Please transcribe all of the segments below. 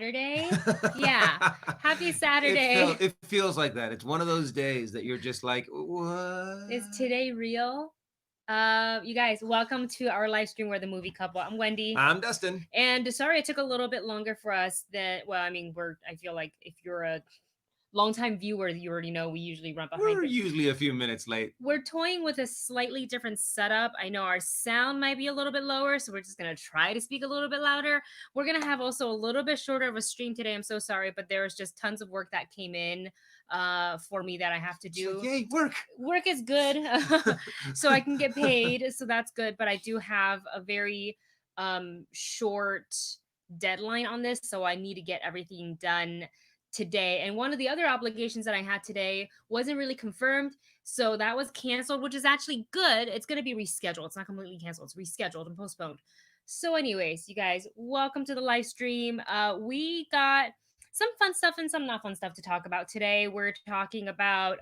Saturday. Yeah. Happy Saturday. It feels like that. It's one of those days that you're just like, what? Is today real? You guys, welcome to our live stream. We're the movie couple. I'm Wendy. I'm Dustin. And sorry it took a little bit longer for us than well, I mean, I feel like if you're a longtime viewer, you already know we usually run behind We're it. usually a few minutes late. We're toying with a slightly different setup. I know our sound might be a little bit lower, so we're just gonna try to speak a little bit louder. We're gonna have also a little bit shorter of a stream today. I'm so sorry, but there was just tons of work that came in for me that I have to do. Like, yay, work. Work is good, so I can get paid. So that's good. But I do have a very short deadline on this, so I need to get everything done today. And one of the other obligations that I had today wasn't really confirmed. So that was canceled, which is actually good. It's going to be rescheduled. It's not completely canceled. It's rescheduled and postponed. So, anyways, you guys, welcome to the live stream. We got some fun stuff and some not fun stuff to talk about today. We're talking about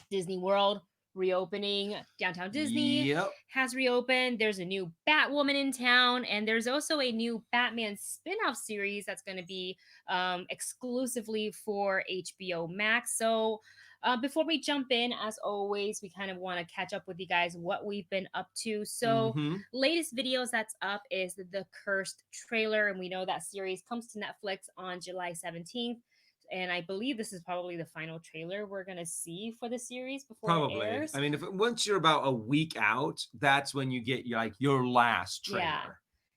Disney World reopening. Downtown Disney has reopened. There's a new Batwoman in town, and there's also a new Batman spin-off series that's going to be exclusively for HBO Max. So before we jump in, as always, we kind of want to catch up with you guys what we've been up to. So latest videos that's up is the Cursed trailer, and we know that series comes to Netflix on July 17th. And I believe this is probably the final trailer we're gonna see for the series before it airs. I mean, once you're about a week out, that's when you get your last trailer. Yeah.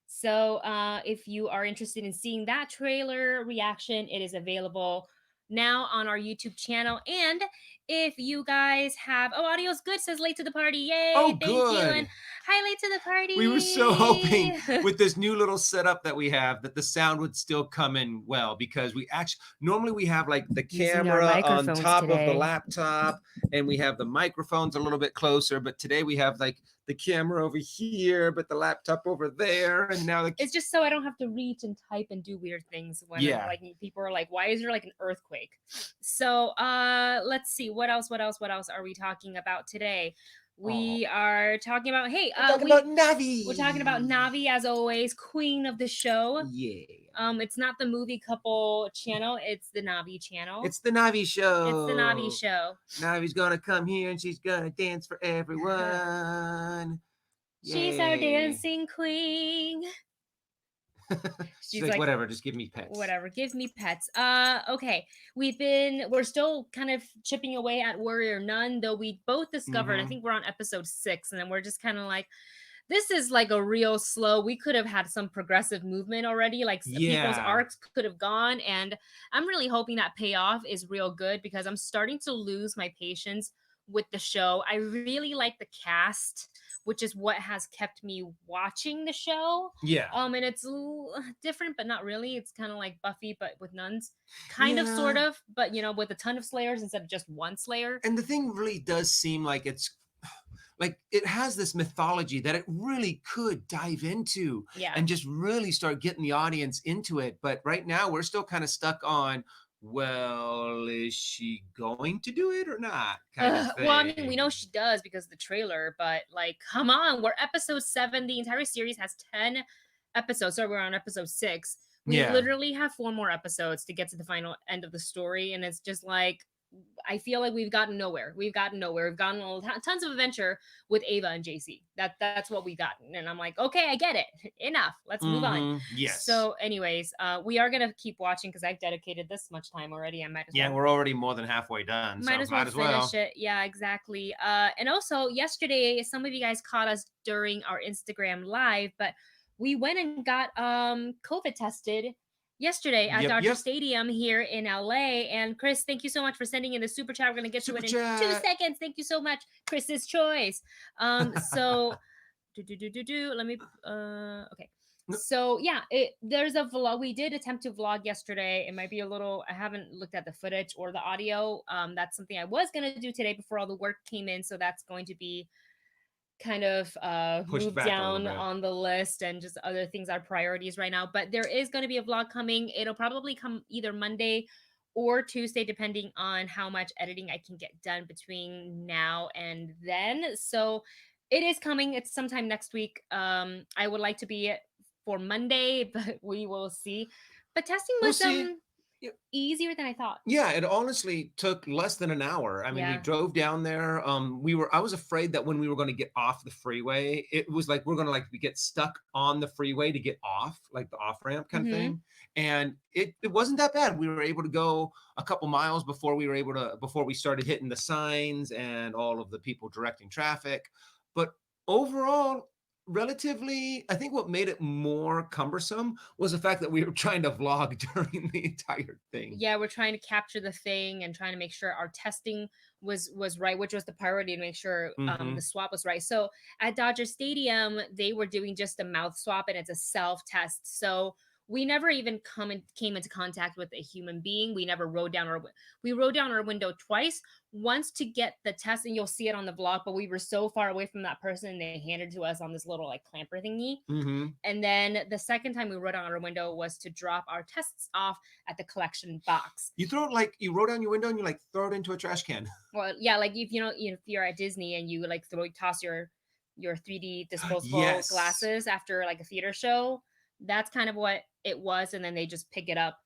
So if you are interested in seeing that trailer reaction, it is available now on our YouTube channel. And if you guys have audio's good, says late to the party. Yay! Oh, thank good. you. And hi, late to the party. We were so hoping with this new little setup that we have that the sound would still come in well, because we actually normally we have like the camera on top of the laptop and we have the microphones a little bit closer, but today we have like the camera over here but the laptop over there, and now it's just so I don't have to reach and type and do weird things when like people are like, why is there like an earthquake? So let's see, what else are we talking about today? We are talking about about Navi. We're talking about Navi, as always, queen of the show. Yeah. It's not the movie couple channel, it's the Navi channel. It's the Navi show. It's the Navi show. Navi's gonna come here and she's gonna dance for everyone. She's our dancing queen. She's like, whatever, just give me pets. Whatever, give me pets. Okay. We're still kind of chipping away at Warrior Nun, though we both discovered, I think we're on episode 6, and then we're just kind of like, this is like a real slow. We could have had some progressive movement already. Like people's arcs could have gone. And I'm really hoping that payoff is real good, because I'm starting to lose my patience with the show. I really like the cast, which is what has kept me watching the show. Yeah. And it's different, but not really. It's kind of like Buffy, but with nuns. Kind of, sort of, but with a ton of slayers instead of just one slayer. And the thing really does seem like it's like it has this mythology that it really could dive into and just really start getting the audience into it. But right now we're still kind of stuck on, well, is she going to do it or not? Well, I mean, we know she does because of the trailer, but like, come on, we're episode 7. The entire series has 10 episodes, so we're on episode 6. We literally have 4 more episodes to get to the final end of the story, and it's just like, I feel like we've gotten nowhere. We've gotten tons of adventure with Ava and JC. That's what we gotten. And I'm like, okay, I get it. Enough. Let's move on. Yes. So anyways, we are going to keep watching because I've dedicated this much time already. I might as well. Yeah, we're already more than halfway done. Might as well finish it. Yeah, exactly. And also yesterday, some of you guys caught us during our Instagram live, but we went and got COVID tested yesterday at Dodger Stadium here in LA. And Chris, thank you so much for sending in the super chat. We're going to get to it in 2 seconds. Thank you so much, Chris's choice. So let me okay. So yeah, there's a vlog. We did attempt to vlog yesterday. It might be a little, I haven't looked at the footage or the audio. That's something I was going to do today before all the work came in. So that's going to be kind of moved down on the list, and just other things are priorities right now. But there is going to be a vlog coming. It'll probably come either Monday or Tuesday, depending on how much editing I can get done between now and then. So it is coming. It's sometime next week. I would like to be for Monday, but we will see. But testing We'll was see. easier than I thought. Yeah, it honestly took less than an hour. I mean, we Yeah. drove down there. I was afraid that when we were going to get off the freeway, it was like we're going to like get stuck on the freeway to get off, like the off ramp kind of Mm-hmm. thing. And it wasn't that bad. We were able to go a couple miles before we started hitting the signs and all of the people directing traffic. But overall, relatively, I think what made it more cumbersome was the fact that we were trying to vlog during the entire thing. Yeah, we're trying to capture the thing and trying to make sure our testing was right, which was the priority, to make sure Mm-hmm. the swab was right. So at Dodger Stadium, they were doing just a mouth swab, and it's a self test. So we never even came into contact with a human being. We rode down our window twice, once to get the test, and you'll see it on the vlog, but we were so far away from that person, they handed to us on this little like clamper thingy. Mm-hmm. And then the second time we rode down our window was to drop our tests off at the collection box. You throw it like you roll down your window and you like throw it into a trash can. Well, yeah, like if if you're at Disney and you like toss your 3D disposable Yes. glasses after like a theater show, that's kind of what it was. And then they just pick it up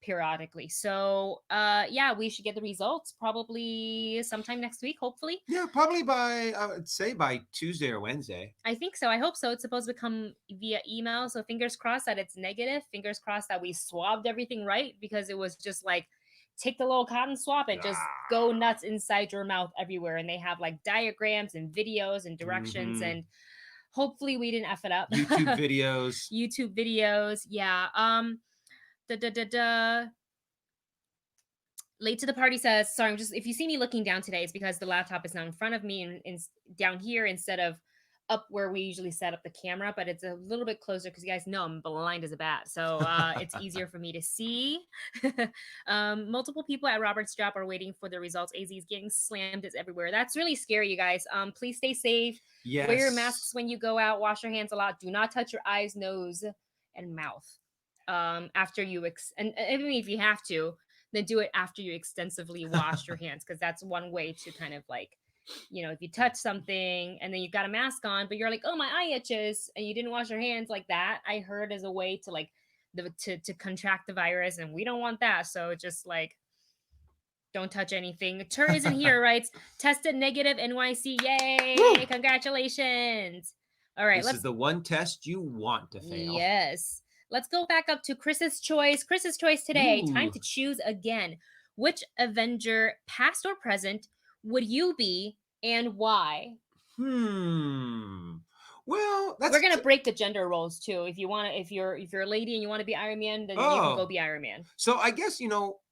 periodically. So yeah, we should get the results probably sometime next week, hopefully. Yeah, probably by I would say by Tuesday or Wednesday. I think so. I hope so. It's supposed to come via email. So fingers crossed that it's negative. Fingers crossed that we swabbed everything right, because it was just like take the little cotton swab and just go nuts inside your mouth everywhere. And they have like diagrams and videos and directions. Mm-hmm. And hopefully we didn't F it up. YouTube videos. YouTube videos. Yeah. Da da da da. Late to the party says, sorry, I'm just, if you see me looking down today, it's because the laptop is now in front of me and down here instead of up where we usually set up the camera, but it's a little bit closer because you guys know I'm blind as a bat. So it's easier for me to see. Multiple people at Robert's job are waiting for the results. AZ is getting slammed. It's everywhere. That's really scary, you guys. Please stay safe. Yes. Wear your masks when you go out. Wash your hands a lot. Do not touch your eyes, nose, and mouth after you, and even if you have to, then do it after you extensively wash your hands, because that's one way to kind of like, if you touch something and then you've got a mask on, but you're like, oh, my eye itches, and you didn't wash your hands, like that, I heard is a way to like to contract the virus, and we don't want that. So just like, don't touch anything. Tur isn't here, writes, tested negative NYC. Yay! Woo! Congratulations. All right, this is the one test you want to fail. Yes. Let's go back up to Chris's choice. Chris's choice today. Ooh. Time to choose again. Which Avenger, past or present, would you be and why? Well, we're gonna break the gender roles too. If you want to, if you're a lady and you want to be Iron Man, then you can go be Iron Man. So I guess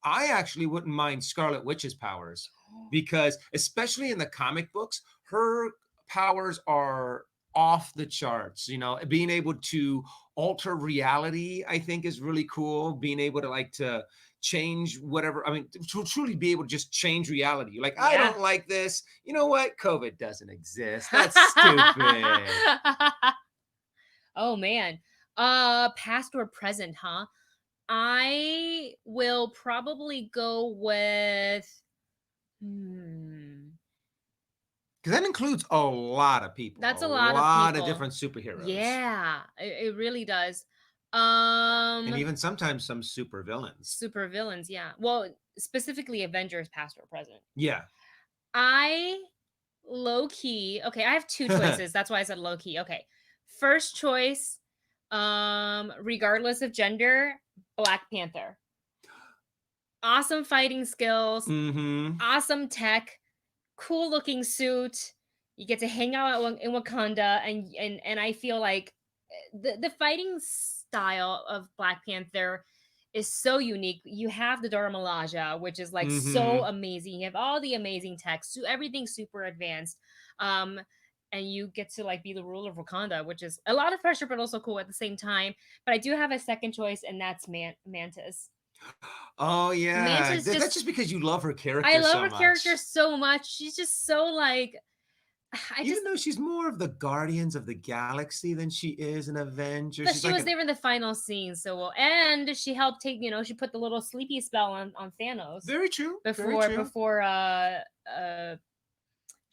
I actually wouldn't mind Scarlet Witch's powers, because especially in the comic books, her powers are off the charts. Being able to alter reality, I think, is really cool. Being able to to change whatever, I mean, to truly be able to just change reality. Like, yeah. I don't like this. You know what? COVID doesn't exist. That's stupid. Oh man. Past or present, huh? I will probably go with because that includes a lot of people. That's a lot of different superheroes. Yeah, it really does. And even sometimes some super villains. Yeah. Well, specifically Avengers, past or present. Yeah. I low key. Okay, I have two choices. That's why I said low key. Okay. First choice, regardless of gender, Black Panther. Awesome fighting skills, awesome tech, cool looking suit. You get to hang out in Wakanda, and I feel like the fighting style of Black Panther is so unique. You have the Dora Milaje, which is like so amazing. You have all the amazing tech, so everything's super advanced. And you get to like be the ruler of Wakanda, which is a lot of pressure, but also cool at the same time. But I do have a second choice, and that's Mantis. Oh yeah, Mantis that's just because you love her character. I love her character so much. She's just so like, even though she's more of the Guardians of the Galaxy than she is an Avenger. But she was there in the final scene, so well, and she helped take, she put the little sleepy spell on Thanos. Very true. Before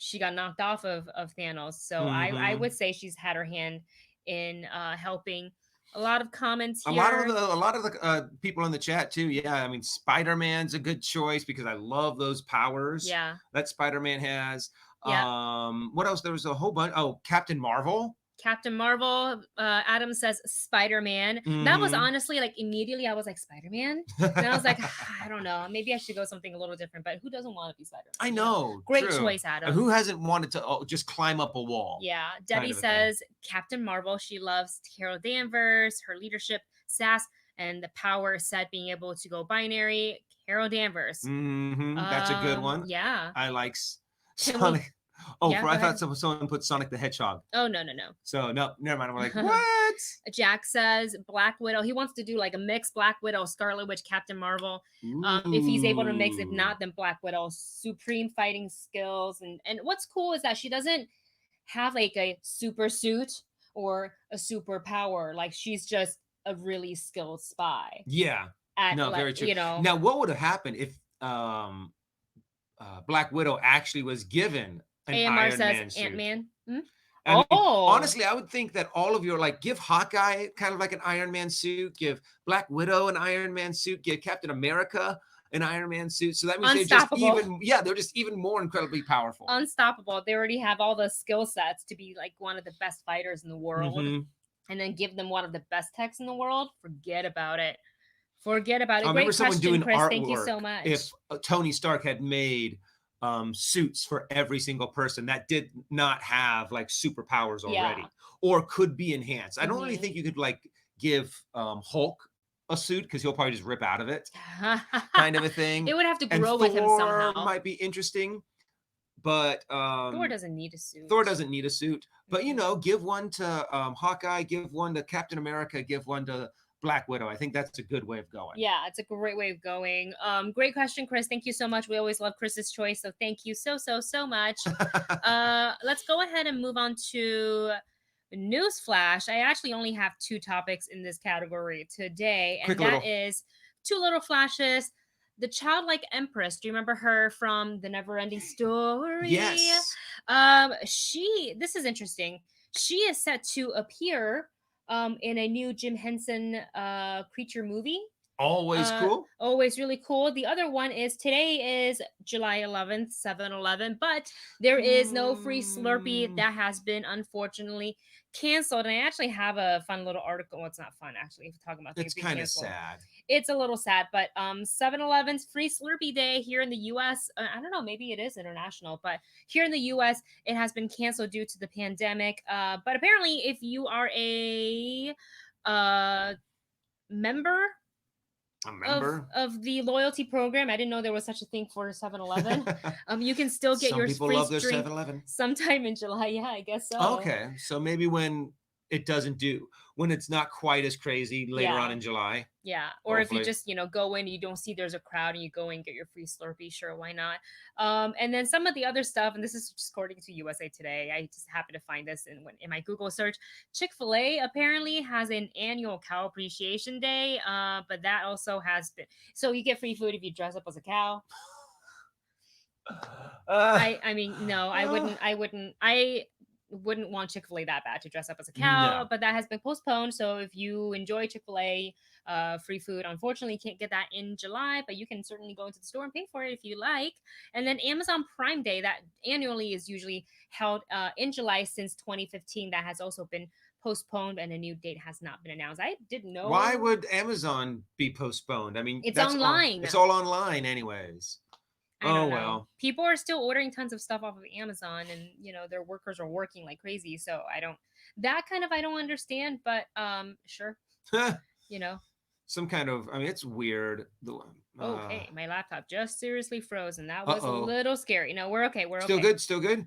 she got knocked off of Thanos. So I would say she's had her hand in helping. A lot of comments A lot of here. the people in the chat too. Yeah, I mean, Spider-Man's a good choice because I love those powers Yeah. that Spider-Man has. Yeah. What else? There was a whole bunch. Oh, Captain Marvel. Captain Marvel. Adam says Spider-Man. That was Mm-hmm. honestly like immediately I was like Spider-Man. And I was like, I don't know. Maybe I should go something a little different. But who doesn't want to be Spider-Man? I You know? know, Great true. choice, Adam. And who hasn't wanted to just climb up a wall? Yeah. Kind Debbie of a thing. says Captain Marvel. She loves Carol Danvers, her leadership, sass, and the power set being able to go binary. Carol Danvers. Mm-hmm. That's a good one. Yeah. I like Can Sonic. we? Oh, Yeah, I go thought ahead. someone put Sonic the Hedgehog. Oh, no, no, no. So no, never mind. I'm like, what? Jack says Black Widow. He wants to do like a mix Black Widow, Scarlet Witch, Captain Marvel. If he's able to mix, if not, then Black Widow. Supreme fighting skills. And what's cool is that she doesn't have like a super suit or a superpower. Like she's just a really skilled spy. Yeah. At No, like, very true. you know. Now, what would have happened if Black Widow actually was given an AMR Iron says Man suit? Ant-Man. Hmm? I mean, Oh, honestly, I would think that all of your like give Hawkeye kind of like an Iron Man suit, give Black Widow an Iron Man suit, give Captain America an Iron Man suit. So that means Unstoppable. they're just even more incredibly powerful. Unstoppable. They already have all the skill sets to be like one of the best fighters in the world. Mhm. And then give them one of the best techs in the world. Forget about it. Forget about it. I remember Great someone question, doing Chris. artwork. Thank you so much. If Tony Stark had made suits for every single person that did not have like superpowers already, Yeah. or could be enhanced. I don't really think you could like give Hulk a suit because he'll probably just rip out of it, kind of a thing. It would have to And grow with him Thor somehow. might be interesting, but Thor doesn't need a suit. Thor doesn't need a suit. But you know, give one to Hawkeye, give one to Captain America, give one to Black Widow. I think that's a good way of going. Yeah, it's a great way of going. Great question, Chris. Thank you so much. We always love Chris's choice, so thank you so much. Let's go ahead and move on to Newsflash. I actually only have 2 topics in this category today, and that is 2 little flashes. The childlike empress. Do you remember her from the Neverending Story? Yes. This is interesting. She is set to appear in a new Jim Henson creature movie. Always cool. Always really cool. The other one is today is July 11th, 7-Eleven, but there is no free Slurpee. That has been unfortunately canceled. And I actually have a fun little article. Well, it's not fun actually talking about things It's being kind of canceled. sad. It's a little sad, but 7-Eleven's free Slurpee Day here in the US, I don't know, maybe it is international, but here in the US, it has been canceled due to the pandemic. But apparently, if you are a member of the loyalty program, I didn't know there was such a thing for 7-Eleven. You can still get your people free love their drink 7-Eleven sometime in July. Yeah, I guess so. Okay, so maybe when it doesn't do, when it's not quite as crazy later on in July. Yeah, or hopefully. If you just go in, you don't see there's a crowd, and you go and get your free Slurpee, sure, why not? And then some of the other stuff, and this is just according to USA Today. I just happened to find this in my Google search. Chick-fil-A apparently has an annual Cow Appreciation Day, but that also has been, so you get free food if you dress up as a cow. I mean, no, I wouldn't want Chick-fil-A that bad to dress up as a cow, but that has been postponed. So if you enjoy Chick-fil-A free food, unfortunately you can't get that in July, but you can certainly go into the store and pay for it if you like. And then Amazon Prime Day, that annually is usually held in July since 2015, that has also been postponed, and a new date has not been announced. I didn't know. Why would Amazon be postponed? I mean, it's online. It's all online anyways. I don't know. Well, people are still ordering tons of stuff off of Amazon, and their workers are working like crazy. So I don't understand, but sure. Some kind of, I mean, it's weird. Okay, my laptop just seriously froze, and that was a little scary. No, we're okay. We're still okay. Still good.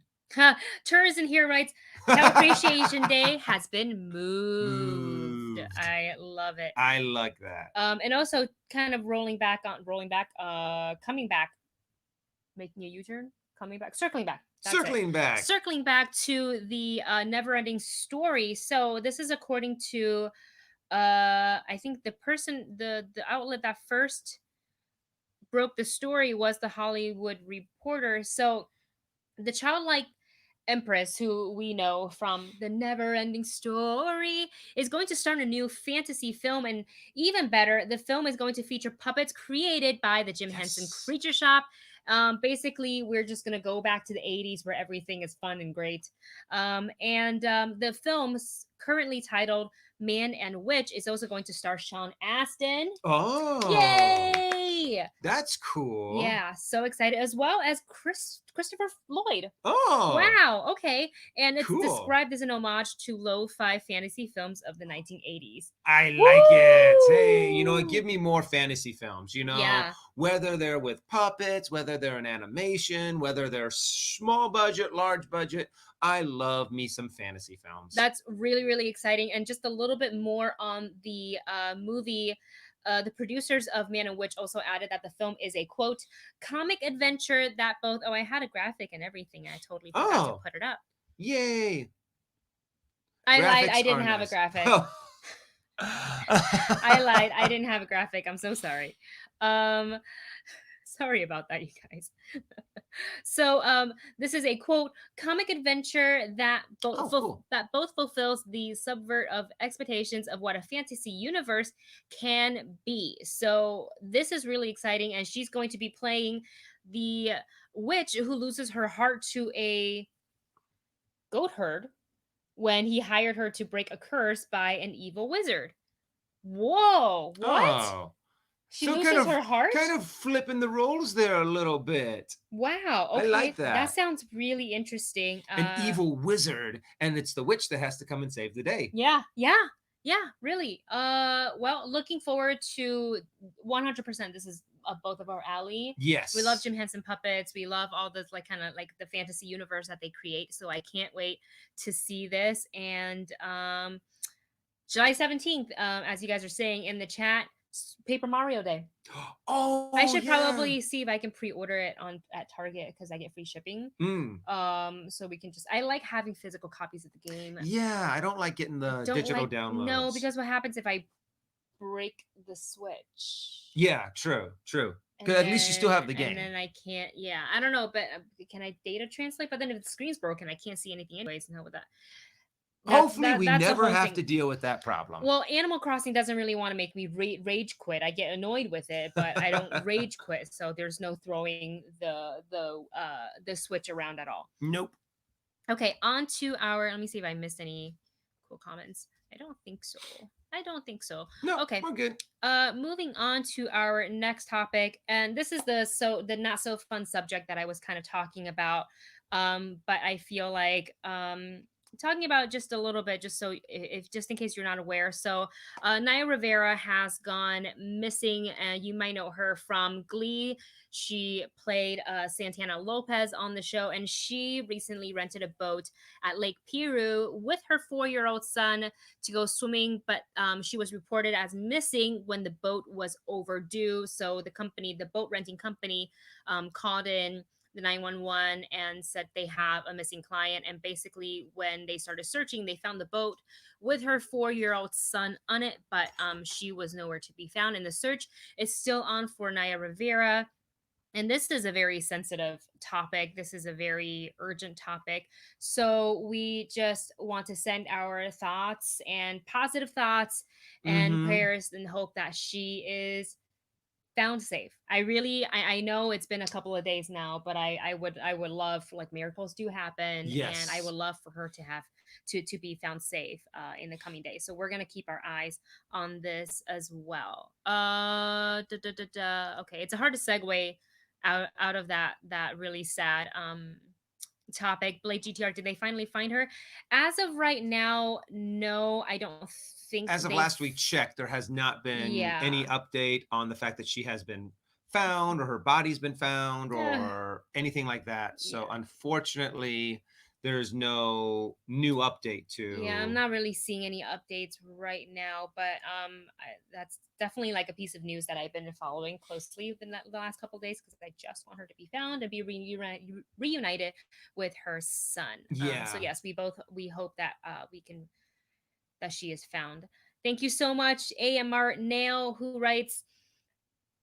Turs in here writes, Cow Appreciation Day has been moved. I love it. I like that. And also kind of coming back, making a U-turn, circling back. Circling back to the Neverending Story. So this is according to, I think the outlet that first broke the story was the Hollywood Reporter. So the childlike Empress, who we know from the Neverending Story, is going to start a new fantasy film. And even better, the film is going to feature puppets created by the Jim Henson Yes. Creature Shop. Basically, we're just going to go back to the 80s where everything is fun and great. The film's currently titled Man and Witch is also going to star Sean Astin. Oh, Yay! that's cool. Yeah, so excited, as well as Christopher Lloyd. Oh, Wow, okay. And it's cool. described as an homage to lo-fi fantasy films of the 1980s. I like it. Hey, you know what? Give Woo! me more fantasy films, Yeah. whether they're with puppets, whether they're in animation, whether they're small budget, large budget. I love me some fantasy films. That's really, really exciting. And just a little bit more on the movie. The producers of Man and Witch also added that the film is a quote comic adventure that both. Oh, I had a graphic and everything. I totally forgot to Oh, put it up. yay. I lied. I Graphics didn't are have a nice. graphic. Oh. I lied. I didn't have a graphic. I'm so sorry. Um, sorry about that, you guys. This is a quote comic adventure that Oh, cool. both fulfills the subvert of expectations of what a fantasy universe can be. So this is really exciting, and she's going to be playing the witch who loses her heart to a goat herd when he hired her to break a curse by an evil wizard. Whoa, what? Oh. She So kind loses of her heart? kind of flipping the roles there a little bit. Wow, I like okay. That that. sounds really interesting. An evil wizard, and it's the witch that has to come and save the day. Yeah, yeah, yeah, really. Well, looking forward to 100%. This is both of our alley. We love Yes. Jim Henson puppets. We love all this, like, kind of like the fantasy universe that they create. So I can't wait to see this. And July 17th, as you guys are saying in the chat, Paper Mario Day. I Oh, should yeah. probably see if I can pre-order it on at Target because I get free shipping. Mm. So we can just. I like having physical copies of the game. Yeah, I don't like getting I the don't digital like no, downloads. because what happens if I break the Switch? Yeah, true, true. And Because at least you still then have the and game. then I can't. Yeah, I don't know, but can I data translate? But then if the screen's broken, I can't see anything anyways. And how would that? Hopefully, we That's a never whole have thing. to deal with that problem. Well, Animal Crossing doesn't really want to make me rage quit. I get annoyed with it, but I don't rage quit. So there's no throwing the Switch around at all. Nope. Okay, on to our. Let me see if I missed any cool comments. I don't think so. I don't think so. No, Okay. we're good. Moving on to our next topic, and this is the not so fun subject that I was kind of talking about. But I feel like talking about just a little bit, just so if just in case you're not aware. So Naya Rivera has gone missing, and you might know her from Glee. She played Santana Lopez on the show, and she recently rented a boat at Lake Piru with her 4-year-old son to go swimming, but she was reported as missing when the boat was overdue. So the boat renting company, called in the 911 and said they have a missing client. And basically, when they started searching, they found the boat with her 4-year-old son on it, but she was nowhere to be found. And the search is still on for Naya Rivera. And this is a very sensitive topic. This is a very urgent topic. So we just want to send our thoughts and positive thoughts and Mm-hmm. prayers and hope that she is found safe. I know it's been a couple of days now, but I would love, like, miracles do happen, and I Yes. would love for her to have to be found safe in the coming days. So we're gonna keep our eyes on this as well. Okay, it's hard to segue out of that really sad topic. Blake GTR, did they finally find her? As of right now, no, I don't think As of they. last we checked, there has not been any Yeah. update on the fact that she has been found or her body's been found Uh, or anything like that. So yeah. unfortunately, there's no new update Yeah, I'm to. not really seeing any updates right now, but that's definitely like a piece of news that I've been following closely within the last couple of days because I just want her to be found and be reunited with her son. So Yeah. yes, we hope that we can that she is found. Thank you so much, AMR Nail, who writes.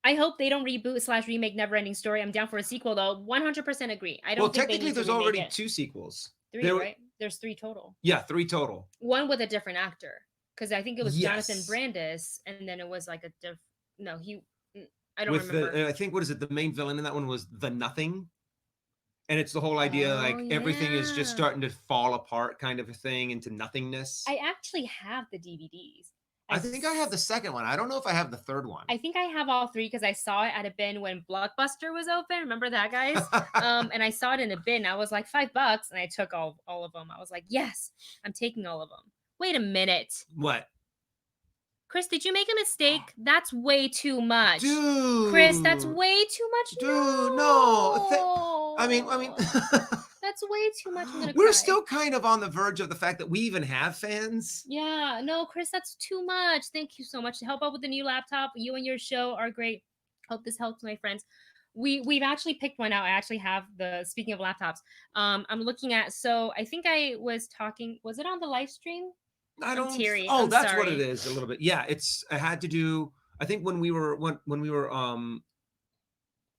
I hope they don't reboot slash remake Neverending Story. I'm down for a sequel though. 100% agree. I Well, don't think they technically, need to there's remake already it. 2 sequels. Three, right? There's 3 total. Yeah, 3 total. One with a different actor, because I think it was Jonathan Yes. Brandis, and then it was like no, I don't With remember. I think, what is it? The main villain in that one was the Nothing. And it's the whole idea, Oh, like, everything is just yeah. starting to fall apart kind of a thing into nothingness. I actually have the DVDs. I think I have the second one. I don't know if I have the third one. I think I have all 3 because I saw it at a bin when Blockbuster was open. Remember that, guys? And I saw it in a bin. I was like, $5, and I took all of them. I was like, yes, I'm taking all of them. Wait a minute. What? Chris, did you make a mistake? That's way too much. Dude. Chris, that's way too much. Dude, no. I mean, that's way too much. I'm gonna we're cry. still kind of on the verge of the fact that we even have fans. Yeah, no, Chris, that's too much. Thank you so much to help out with the new laptop. You and your show are great. Hope this helps my friends. We've actually picked one out. I actually have the, speaking of laptops, I'm looking at, so I think I was talking, was it on the live stream? I don't. Teary. Oh, I'm that's sorry. what it is. A little bit. Yeah, I had to do. I think when we were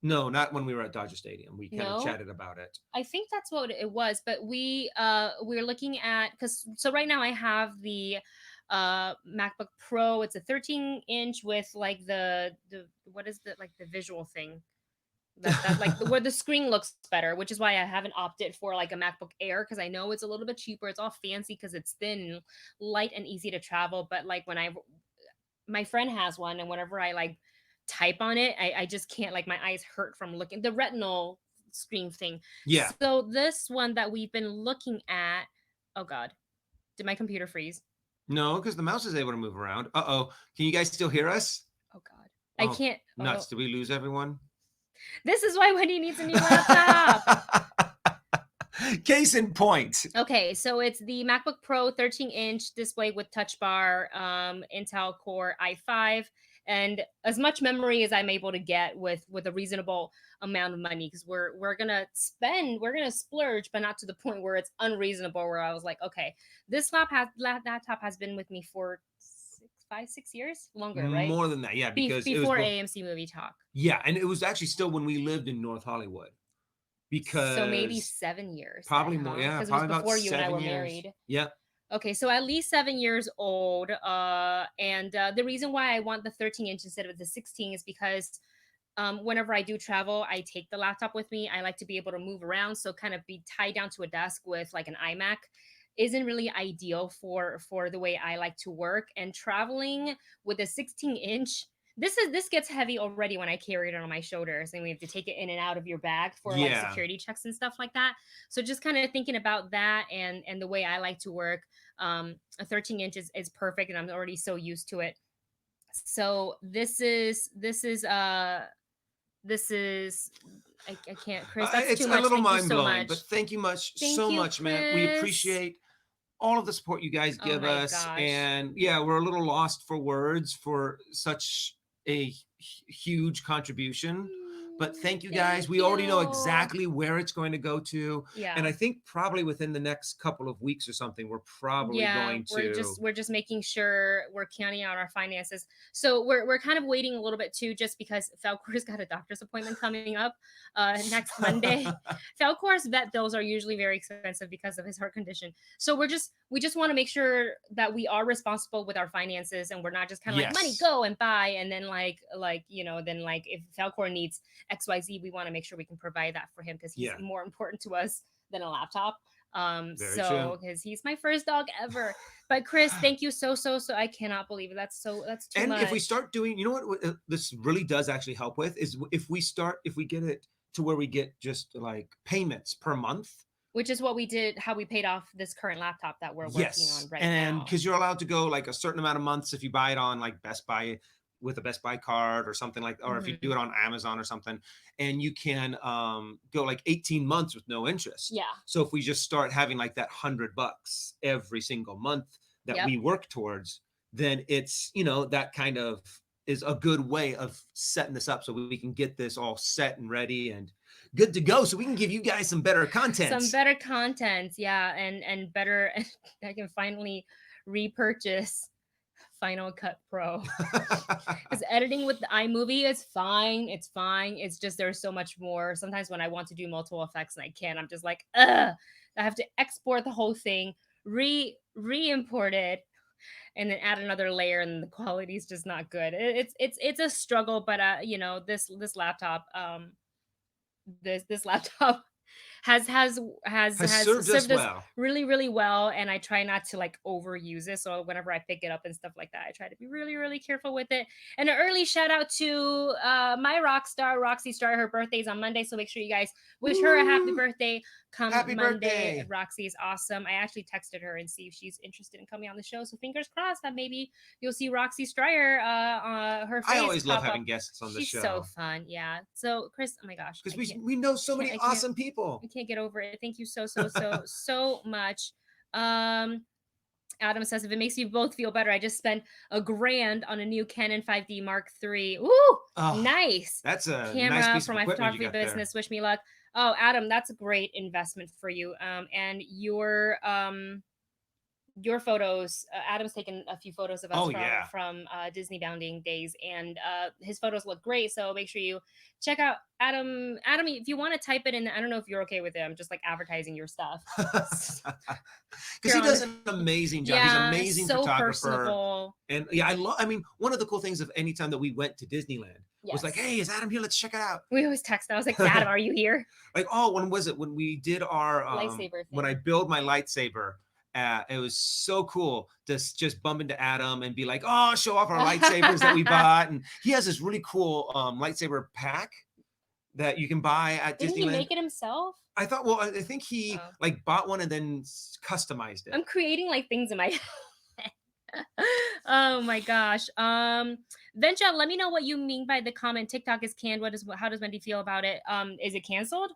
no, not when we were at Dodger Stadium. We kind of chatted about it. I think that's what it was. But we're looking at, because so right now I have the MacBook Pro. It's a 13-inch with like the what is the, like, the visual thing that like where the screen looks better, which is why I haven't opted for like a MacBook Air, because I know it's a little bit cheaper. It's all fancy because it's thin and light and easy to travel. But like when my friend has one, and whenever I like type on it, I just can't, like, my eyes hurt from looking, the retinal screen thing. Yeah. So this one that we've been looking at, oh God, did my computer freeze? No, because the mouse is able to move around. Uh-oh. Can you guys still hear us? Oh God. I can't. Nuts. Did we lose everyone? This is why Wendy needs a new laptop. Case in point. Okay, so it's the MacBook Pro 13-inch display with touch bar, Intel Core i5, and as much memory as I'm able to get with a reasonable amount of money, because we're gonna splurge, but not to the point where it's unreasonable. Where I was like, okay, this laptop has been with me for 6 years, longer, right? More than that, yeah, because before AMC Movie Talk. Yeah, and it was actually still when we lived in North Hollywood. Because so maybe 7 years, probably more. Yeah, because it was before you and I were married. Yeah. Okay, so at least 7 years old. And the reason why I want the 13-inch instead of the 16 is because whenever I do travel, I take the laptop with me. I like to be able to move around, so kind of be tied down to a desk with like an iMac isn't really ideal for the way I like to work. And traveling with a 16-inch, this gets heavy already when I carry it on my shoulders, and we have to take it in and out of your bag for like security checks and stuff like that. So just kind of thinking about that and the way I like to work, a 13-inch is perfect, and I'm already so used to it. So this is I can't, Chris. That's it's too much. a little Thank mind you so blowing, much. but thank you so much, Chris. man. We appreciate all of the support you guys give us. Gosh. And yeah, we're a little lost for words for such a huge contribution. But thank you guys. We already know exactly where it's going to go to. Yeah. And I think probably within the next couple of weeks or something, we're probably going to. We're just making sure we're counting out our finances. So we're kind of waiting a little bit too, just because Falcor's got a doctor's appointment coming up next Monday. Falcor's vet bills are usually very expensive because of his heart condition. So we just want to make sure that we are responsible with our finances, and we're not just kind of like, money, go and buy, and then like then like if Falcor needs XYZ, we want to make sure we can provide that for him, because he's more important to us than a laptop. Because he's my first dog ever. But Chris, thank you so I cannot believe it. That's too much. And if we start doing, you know what this really does actually help with is if we get it to where we get just like payments per month, which is what we did, how we paid off this current laptop that we're working on right now. And because you're allowed to go like a certain amount of months if you buy it on like Best Buy with a Best Buy card or something like, or if you do it on Amazon or something, and you can go like 18 months with no interest. Yeah. So if we just start having like that $100 every single month that we work towards, then it's, that kind of is a good way of setting this up so we can get this all set and ready and good to go, so we can give you guys some better content. Yeah, and better. I can finally repurchase Final Cut Pro. Because editing with the iMovie is fine. It's fine. It's just there's so much more. Sometimes when I want to do multiple effects and I can't, I'm just like, ugh. I have to export the whole thing, re-import it, and then add another layer, and the quality is just not good. It's a struggle, but this laptop, this laptop Has has served us served us well. really, really well, and I try not to like overuse it. So whenever I pick it up and stuff like that, I try to be really, really careful with it. And an early shout out to my rock star Roxy Star. Her birthday's on Monday, so make sure you guys wish her a happy birthday come Happy Monday. birthday. Roxy is awesome. I actually texted her and see if she's interested in coming on the show. So fingers crossed that maybe you'll see Roxy Stryer her face I always love pop up. having guests on the She's show. so fun. Yeah. So Chris, oh my gosh. Because we know so many awesome people. I can't get over it. Thank you so much. Adam says, if it makes you both feel better, I just spent $1,000 on a new Canon 5D Mark III. Ooh, nice. That's a camera nice piece for of my equipment photography business. Wish me luck. Oh, Adam, that's a great investment for you. And your photos, Adam's taken a few photos of us from Disney bounding days, and his photos look great, so make sure you check out Adam, if you want to type it in. I don't know if you're okay with it. I'm just like advertising your stuff because he does an amazing job. He's an amazing photographer, personable. And yeah, I mean, one of the cool things of any time that we went to Disneyland was like, hey, is Adam here? Let's check it out. We always text. I was like, Adam, are you here? Like, when was it? When we did our lightsaber thing. When I build my lightsaber. It was so cool to just bump into Adam and be like, oh, show off our lightsabers that we bought. And he has this really cool lightsaber pack that you can buy at Disneyland. Didn't he make it himself? I thought, I think he like bought one and then customized it. I'm creating like things in my head. Oh my gosh. Venja, let me know what you mean by the comment. TikTok is canned. How does Wendy feel about it? Is it canceled?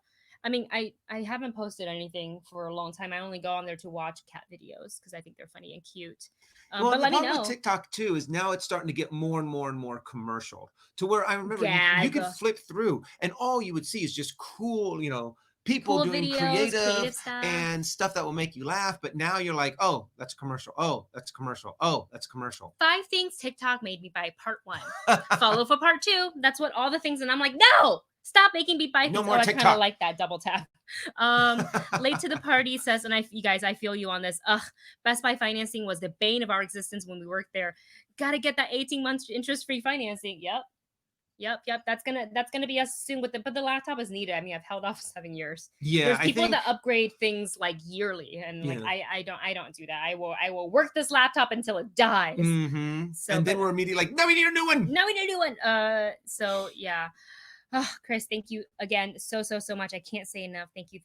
I mean, I haven't posted anything for a long time. I only go on there to watch cat videos because I think they're funny and cute. But let me know. With TikTok too is now it's starting to get more and more and more commercial, to where I remember you could flip through and all you would see is just cool, people doing videos, creative stuff and stuff that will make you laugh. But now you're like, oh, that's commercial. Oh, that's commercial. Oh, that's commercial. 5 things TikTok made me buy part 1. Follow for part 2. That's what all the things. And I'm like, no, stop making me buy things. No more TikTok. I kind of like that double tap. Late to the party says, and you guys, I feel you on this. Best Buy financing was the bane of our existence when we worked there. Gotta get that 18 months interest-free financing. Yep. That's gonna be us soon but the laptop is needed. I mean, I've held off 7 years. Yeah, there's people that upgrade things like yearly, and like I don't do that. I will work this laptop until it dies. So, and then we're immediately like, no, we need a new one. So yeah. Oh, Chris, thank you again so much. I can't say enough. Thank you.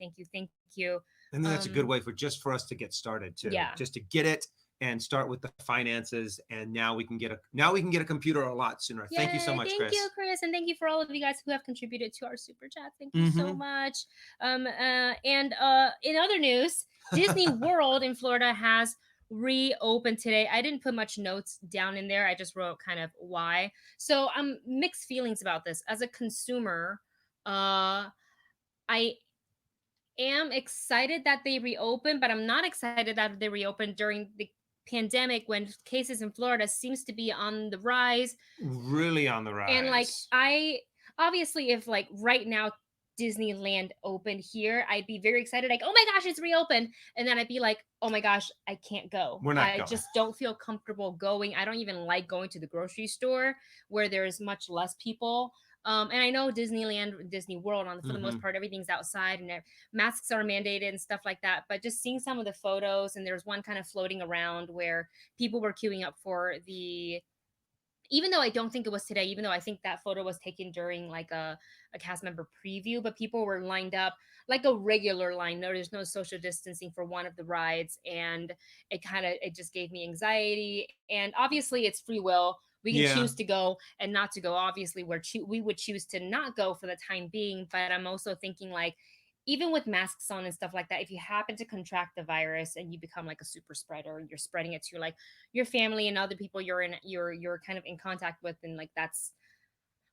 And then that's a good way for us to get started too. Yeah. Just to get it and start with the finances, and now we can get a computer a lot sooner. Thank you so much, Chris. Thank you, Chris, and thank you for all of you guys who have contributed to our super chat. Thank you so much. And in other news, Disney World in Florida has reopened today. I didn't put much notes down in there. I just wrote kind of why. So I'm mixed feelings about this. As a consumer, I am excited that they reopened, but I'm not excited that they reopened during the pandemic when cases in Florida seems to be on the rise. Really on the rise. And like obviously if like right now Disneyland opened here, I'd be very excited, like, oh my gosh, it's reopened. And then I'd be like, oh my gosh, I can't go. I just don't feel comfortable going. I don't even like going to the grocery store where there's much less people. And I know Disneyland, Disney World, for the most part, everything's outside and masks are mandated and stuff like that. But just seeing some of the photos, and there's one kind of floating around where people were queuing up for even though I don't think it was today, even though I think that photo was taken during like a cast member preview, but people were lined up like a regular line. There's no social distancing for one of the rides. And it just gave me anxiety. And obviously it's free will. We can choose to go and not to go. Obviously we would choose to not go for the time being. But I'm also thinking like, even with masks on and stuff like that, if you happen to contract the virus and you become like a super spreader, you're spreading it to like your family and other people you're kind of in contact with, and like that's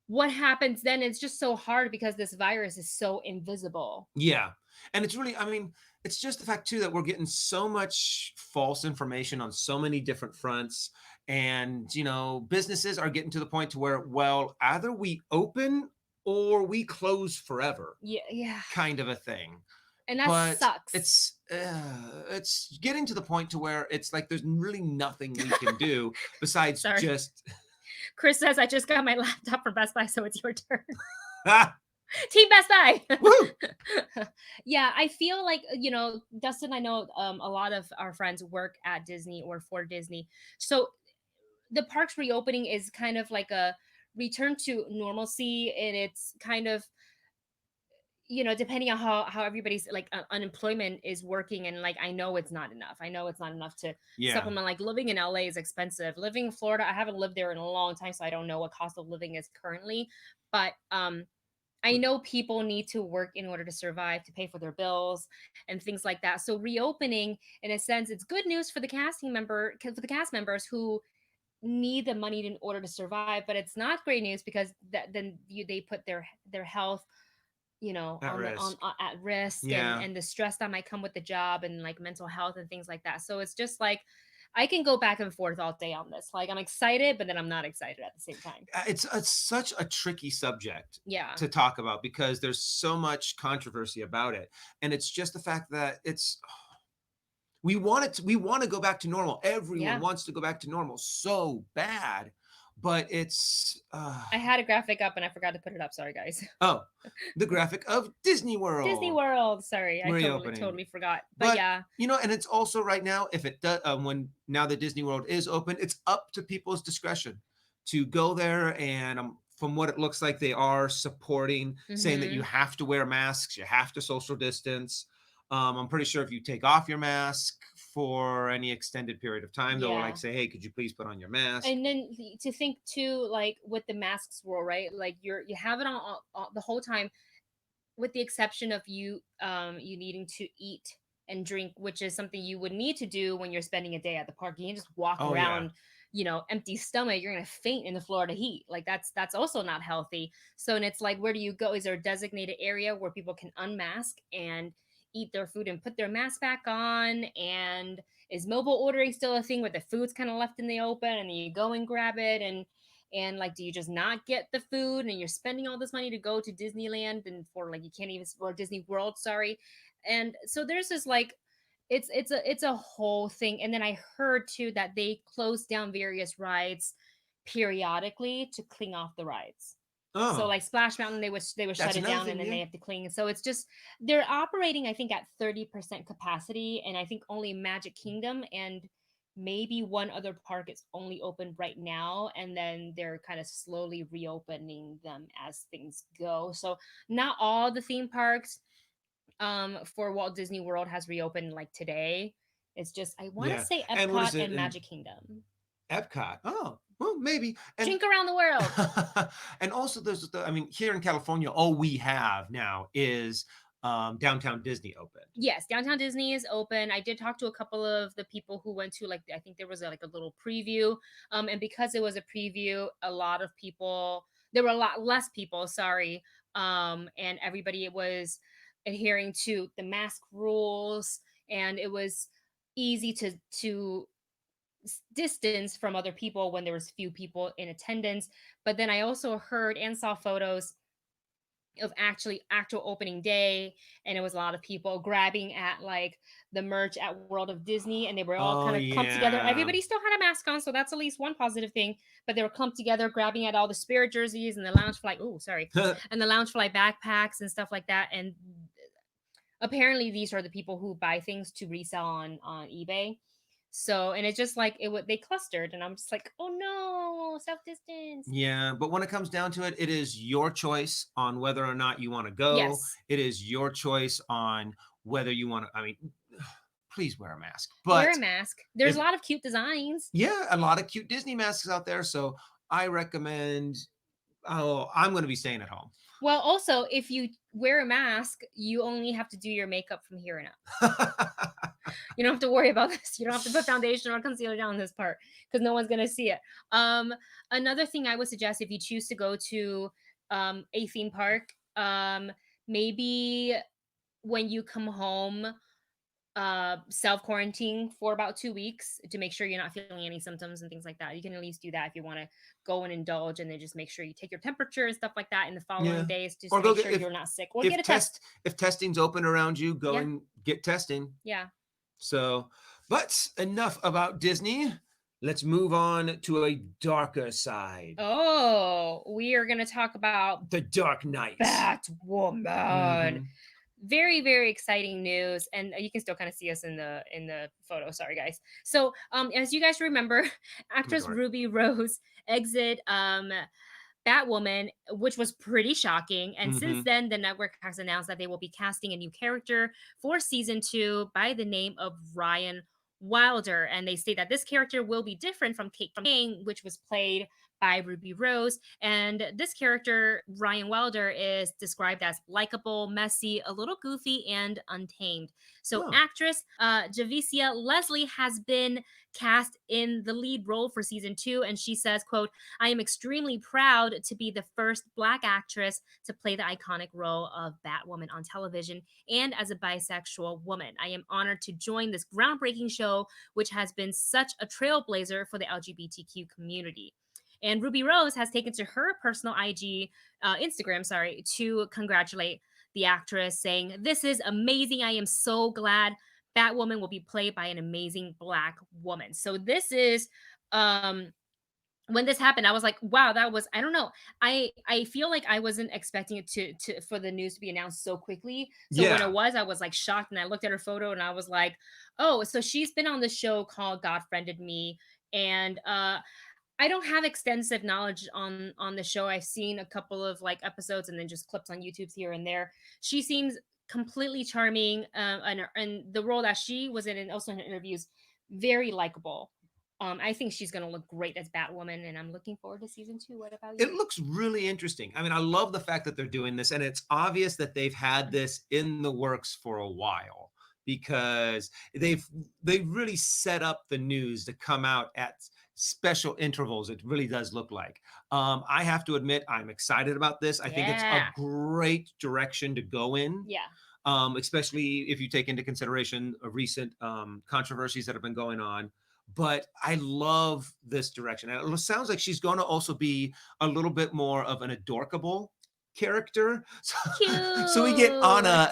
what happens then. It's just so hard because this virus is so invisible. Yeah. And it's really, I mean, it's just the fact too that we're getting so much false information on so many different fronts. And, businesses are getting to the point to where, well, either we open or we close forever, Yeah, yeah. kind of a thing. And that But sucks. it's getting to the point to where it's like there's really nothing we can do besides Sorry. just Chris says, I just got my laptop from Best Buy, so it's your turn. Team Best Buy. Yeah, I feel like, Dustin, I know a lot of our friends work at Disney or for Disney. So the parks reopening is kind of like a return to normalcy, and it's kind of, depending on how everybody's like unemployment is working, and like I know it's not enough to Yeah. supplement. Like living in LA is expensive. Living in Florida, I haven't lived there in a long time, so I don't know what cost of living is currently, but I know people need to work in order to survive, to pay for their bills and things like that. So reopening, in a sense, it's good news for the for the cast members who need the money in order to survive. But it's not great news because they put their health, At risk. at risk, and Yeah. the stress that might come with the job, and like mental health and things like that. So it's just like I can go back and forth all day on this. Like I'm excited, but then I'm not excited at the same time. It's such a tricky subject Yeah. to talk about because there's so much controversy about it. And it's just the fact that we want to go back to normal. Everyone Yeah. wants to go back to normal so bad, but it's I had a graphic up and I forgot to put it up. Sorry, guys. oh, the graphic of Disney Disney World World. Sorry, I reopening. totally forgot. But But yeah, and it's also right now, if it does, when now that Disney World is open, it's up to people's discretion to go there. And from what it looks like, they are supporting, saying that you hmm have to wear masks, you have to social distance. I'm pretty sure if you take off your mask for any extended period of time, they'll like yeah. say, "Hey, could you please put on your mask?" And then to think too, like with the masks rule, right? Like you have it on the whole time, with the exception of you needing to eat and drink, which is something you would need to do when you're spending a day at the park. You can just walk Oh yeah. around, empty stomach. You're gonna faint in the Florida heat. Like that's also not healthy. So, and it's like, where do you go? Is there a designated area where people can unmask and eat their food and put their mask back on? And is mobile ordering still a thing where the food's kind of left in the open and then you go and grab it? And like, do you just not get the food and you're spending all this money to go to Disneyland, and for like you can't even, or Disney World, sorry. And so there's this like, it's a whole thing. And then I heard too that they closed down various rides periodically to clean off the rides. So Oh, like Splash Mountain, they would shut that's it another down, and thing. then Yeah. they have to clean. So it's just, they're operating, I think, at 30% capacity, and I think only Magic Kingdom and maybe one other park is only open right now, and then they're kind of slowly reopening them as things go. So not all the theme parks for Walt Disney World has reopened like today. It's just, I want to Yeah. say And what Epcot is it and in Magic Kingdom. Epcot? Oh, well, maybe. And Drink around the world. and also I mean, here in California, all we have now is downtown Disney open. Yes, downtown Disney is open. I did talk to a couple of the people who went to, like, I think there was like a little preview. And because it was a preview, a lot of people, there were a lot less people, sorry. And everybody was adhering to the mask rules, and it was easy to distance from other people when there was few people in attendance. But then I also heard and saw photos of actual opening day, and it was a lot of people grabbing at like the merch at World of Disney, and they were all Oh kind of clumped together. yeah. Everybody still had a mask on, so that's at least one positive thing. But they were clumped together, grabbing at all the Spirit jerseys and the Lounge Flight, oh sorry, and the Lounge Flight backpacks and stuff like that. And apparently these are the people who buy things to resell on eBay. So, and it's just like, it would, they clustered, and I'm just like, oh no, self distance. Yeah, but when it comes down to it, it is your choice on whether or not you want to go. Yes, It is your choice on whether you want to. I mean, please wear a mask. wear But a mask. There's if a lot of cute designs. yeah, a lot of cute Disney masks out there. So I recommend. Oh, I'm going to be staying at home. Well, also, if you wear a mask, you only have to do your makeup from here and up. You don't have to worry about this. You don't have to put foundation or concealer down this part because no one's gonna see it. Another thing I would suggest, if you choose to go to a theme park, maybe when you come home, self quarantine for about 2 weeks to make sure you're not feeling any symptoms and things like that. You can at least do that if you want to go and indulge, and then just make sure you take your temperature and stuff like that in the following Yeah. days, just Or to go make get sure you're not sick, or get if a test. if testing's open around you, go Yeah. and get testing. Yeah. So, but enough about Disney. Let's move on to a darker side. Oh, we are going to talk about The Dark Knight. Batwoman. Mhm. Very, very exciting news, and you can still kind of see us in the photo. Sorry, guys. So, as you guys remember, actress Dork. Ruby Rose exit Batwoman, which was pretty shocking. And since Mhm. then, the network has announced that they will be casting a new character for season 2 by the name of Ryan Wilder. And they say that this character will be different from Kate Kane, which was played by Ruby Rose. And this character, Ryan Wilder, is described as likable, messy, a little goofy, and untamed. So, Oh. actress Javicia Leslie has been cast in the lead role for season 2, and she says, quote, "I am extremely proud to be the first Black actress to play the iconic role of Batwoman on television, and as a bisexual woman. I am honored to join this groundbreaking show, which has been such a trailblazer for the LGBTQ community." And Ruby Rose has taken to her personal Instagram, to congratulate the actress, saying, "This is amazing. I am so glad Batwoman will be played by an amazing Black woman." So this is when this happened, I was like, wow, that was, I don't know. I feel like I wasn't expecting it to for the news to be announced so quickly. So when it Yeah. was, I was like shocked, and I looked at her photo and I was like, oh, so she's been on the show called God Friended Me. And I don't have extensive knowledge on the show. I've seen a couple of like episodes and then just clips on YouTube here and there. She seems completely charming, and the role that she was in, and also in her interviews, very likable. I think she's gonna look great as Batwoman, and I'm looking forward to season 2. What about It you? looks really interesting. I mean, I love the fact that they're doing this, and it's obvious that they've had this in the works for a while, because they've really set up the news to come out at special intervals. It really does look like. I have to admit, I'm excited about this. I think it's a Yeah, great direction to go in. yeah. Especially if you take into consideration recent controversies that have been going on. But I love this direction. And it sounds like she's going to also be a little bit more of an adorkable character. So, so we get Cute. Anna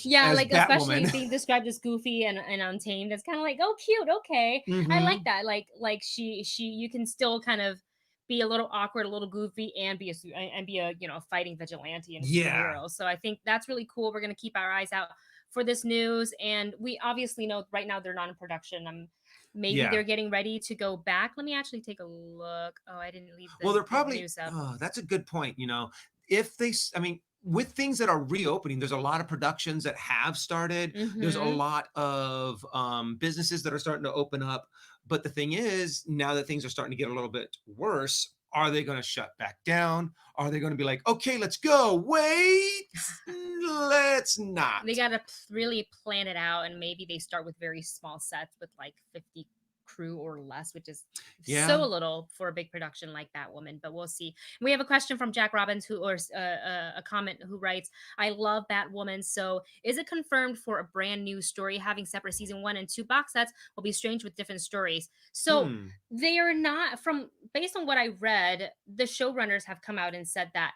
Yeah, as like especially Batwoman. being described as goofy and untamed. It's kind of like, oh, cute. Okay, I like Hmm. that. Like she you can still kind of be a little awkward, a little goofy, and be a fighting vigilante and a Yeah. superhero. So I think that's really cool. We're gonna keep our eyes out for this news, and we obviously know right now they're not in production. Maybe Yeah. they're getting ready to go back. Let me actually take a look. Oh, I didn't leave Well, they're the probably, news up. oh, that's a good point. If they, I mean, with things that are reopening, there's a lot of productions that have started. There's a Mm-hmm. lot of businesses that are starting to open up. But the thing is, now that things are starting to get a little bit worse, are they going to shut back down? Are they going to be like, okay, let's go? Wait, let's not. They gotta really plan it out, and maybe they start with very small sets with like 50 crew or less, which is so Yeah. little for a big production like Batwoman. But we'll see. We have a question from Jack Robbins, a comment, who writes, "I love Batwoman. So is it confirmed for a brand new story? Having separate season 1 and 2 box sets will be strange with different stories." So Hmm. they are not, from based on what I read, the showrunners have come out and said that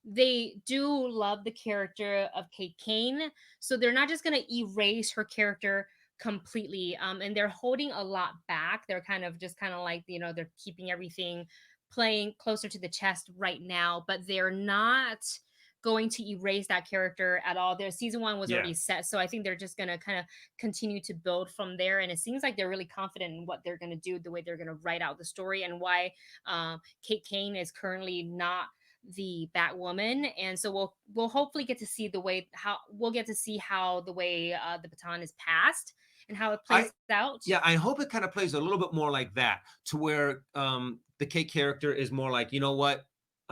they do love the character of Kate Kane, so they're not just going to erase her character completely. And they're holding a lot back. They're kind of like, they're keeping everything playing closer to the chest right now, but they're not going to erase that character at all. Their season 1 was Yeah. already set, so I think they're just going to kind of continue to build from there. And it seems like they're really confident in what they're going to do, the way they're going to write out the story, and why Kate Kane is currently not the Batwoman. And so we'll hopefully get to see how the way the baton is passed and how it I plays out. Yeah, I hope it kind of plays a little bit more like that, to where the Kate character is more like, you know what?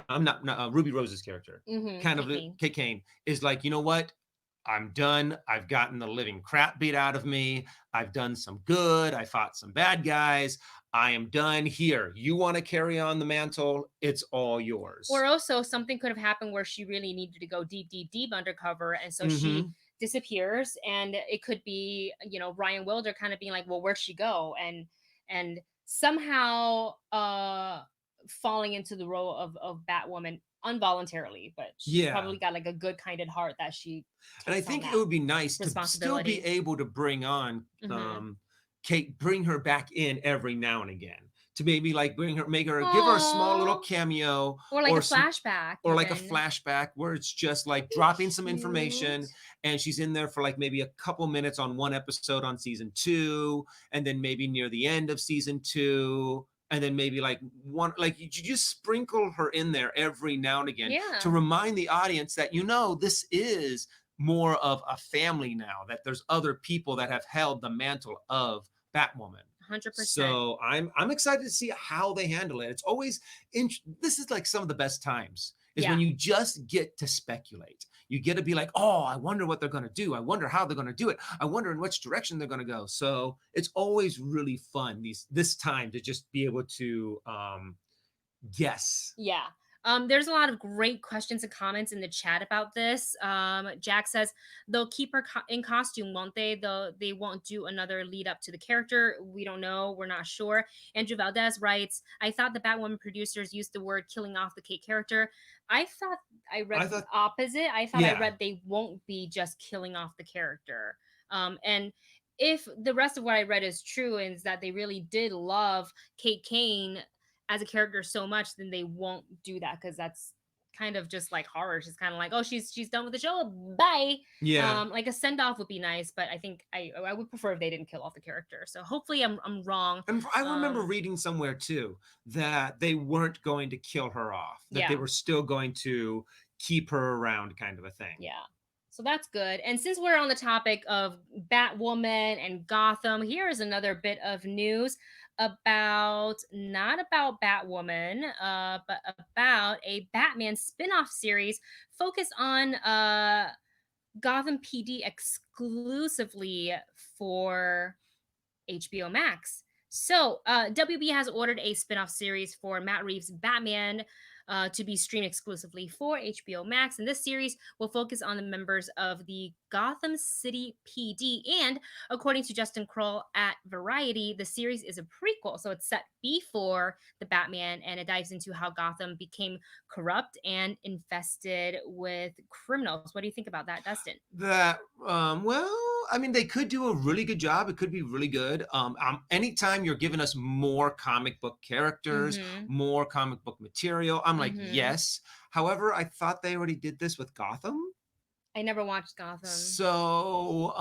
I'm not Ruby Rose's character. Mm-hmm. Kind of Kate Kane. Kate Kane is like, you know what? I'm done. I've gotten the living crap beat out of me. I've done some good. I fought some bad guys. I am done here. You want to carry on the mantle? It's all yours. Or also something could have happened where she really needed to go deep, deep, deep undercover, and so she Mm-hmm. disappears, and it could be, Ryan Wilder kind of being like, well, where'd she go? And somehow falling into the role of Batwoman involuntarily, but she's Yeah. probably got like a good kinded heart that she And I takes on think it that would be nice to still be responsibility. able to bring on Hmm. Kate, bring her back in every now and again to maybe like bring her, give her a small little Oh, cameo or like or a flashback or like a even. flashback where it's just That'd like be dropping some cute. information and she's in there for like maybe a couple minutes on one episode on season 2 and then maybe near the end of season 2 and then maybe like one like you just sprinkle her in there every now and again to Yeah, remind the audience that this is more of a family now, that there's other people that have held the mantle of Batwoman. 100%. So I'm excited to see how they handle it. It's always this is like some of the best times is when Yeah. you just get to speculate. You get to be like, oh, I wonder what they're going to do. I wonder how they're going to do it. I wonder in which direction they're going to go. So it's always really fun this time to just be able to guess. Yeah. There's a lot of great questions and comments in the chat about this. Jack says they'll keep her in costume, won't they? They won't do another lead up to the character. We don't know. We're not sure. Andrew Valdez writes, I thought the Batwoman producers used the word killing off the Kate character. I thought I read I the thought, opposite. I thought I yeah, read they won't be just killing off the character. And if the rest of what I read is true, and is that they really did love Kate Kane as a character so much, then they won't do that, because that's kind of just like horror. She's kind of like, oh, she's done with the show, bye. yeah. Like a send off would be nice, but I think I would prefer if they didn't kill off the character. So hopefully I'm wrong. And I remember reading somewhere too that they weren't going to kill her off, that they Yeah. were still going to keep her around, kind of a thing. Yeah. So that's good. And since we're on the topic of Batwoman and Gotham, here is another bit of news about not about Batwoman, but about a Batman spin-off series focused on Gotham PD exclusively for HBO Max. So, WB has ordered a spin-off series for Matt Reeves' Batman to be streamed exclusively for HBO Max. And this series will focus on the members of the Gotham City PD. And according to Justin Kroll at Variety, the series is a prequel. So it's set before the Batman, and it dives into how Gotham became corrupt and infested with criminals. What do you think about that, Dustin? That well, I mean, they could do a really good job. It could be really good. Anytime you're giving us more comic book characters, Mm-hmm. more comic book material, I'm like, Mm-hmm. yes. However, I thought they already did this with Gotham. I never watched Gotham. So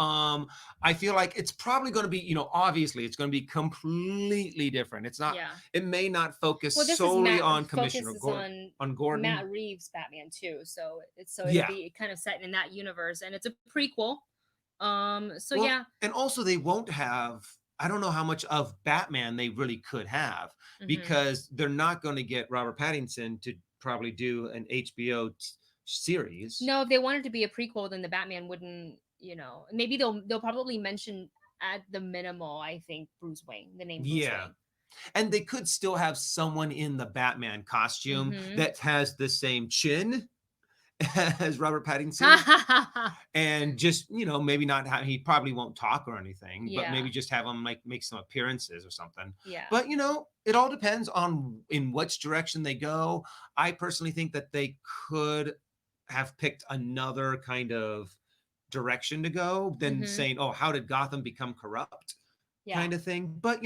I feel like it's probably going to be, obviously it's going to be completely different. It's not, Yeah. it may not focus Well, this is solely Matt on Commissioner focuses on Gordon. Matt Reeves' Batman too, so it'll Yeah. be kind of set in that universe, and it's a prequel. So Well, yeah. and also they won't have, I don't know how much of Batman they really could have Hmm. because they're not going to get Robert Pattinson to probably do an HBO series. No, if they wanted to be a prequel, then the Batman wouldn't. Maybe they'll probably mention at the minimal, I think, Bruce Wayne, the name Bruce Yeah. Wayne. And they could still have someone in the Batman costume Mm-hmm. that has the same chin as Robert Pattinson. And just, maybe not have, he probably won't talk or anything, but Yeah. maybe just have him like make some appearances or something. Yeah. But, it all depends on in which direction they go. I personally think that they could have picked another kind of direction to go than Mm-hmm. saying, oh, how did Gotham become corrupt Yeah. kind of thing. But,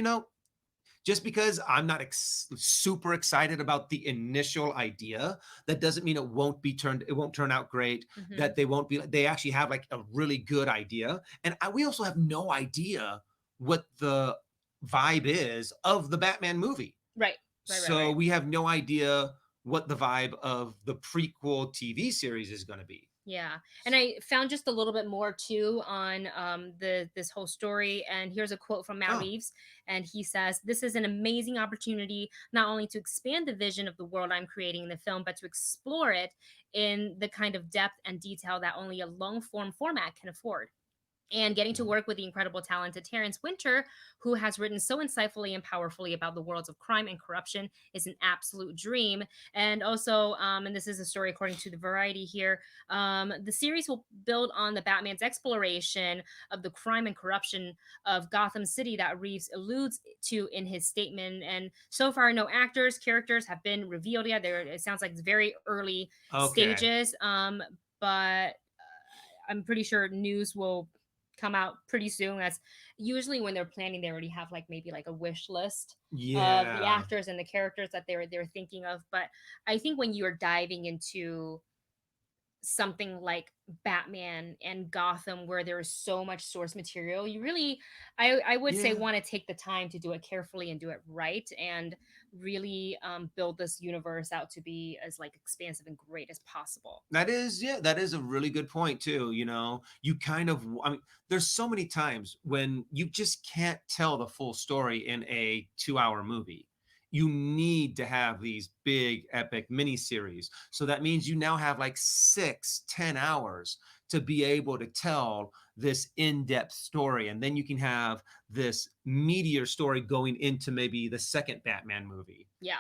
just because I'm not super excited about the initial idea, that doesn't mean it won't turn out great, Mm-hmm. that they actually have like a really good idea. And we also have no idea what the vibe is of the Batman movie. Right. So we have no idea what the vibe of the prequel TV series is going to be. Yeah. And I found just a little bit more too on this whole story. And here's a quote from Matt Oh, Reeves. And he says, "This is an amazing opportunity not only to expand the vision of the world I'm creating in the film, but to explore it in the kind of depth and detail that only a long form format can afford." And getting to work with the incredible talented Terrence Winter, who has written so insightfully and powerfully about the worlds of crime and corruption, is an absolute dream. And also, and this is a story according to the Variety here, the series will build on the Batman's exploration of the crime and corruption of Gotham City that Reeves alludes to in his statement. And so far, no actors, characters have been revealed yet. There, it sounds like it's very early okay. stages, but I'm pretty sure news will come out pretty soon. As usually when they're planning, they already have like maybe like a wish list of the Yeah. actors and the characters that they're thinking of. But I think when you're diving into something like Batman and Gotham, where there is so much source material, you really, I would say, Yeah. want to take the time to do it carefully and do it right, and really build this universe out to be as like expansive and great as possible. That is, yeah, that is a really good point too. You know, you kind of, I mean, there's so many times when you just can't tell the full story in a 2 hour movie. You need to have these big epic miniseries. So that means you now have like 6, 10 hours to be able to tell this in-depth story. And then you can have this meteor story going into maybe the second Batman movie. Yeah.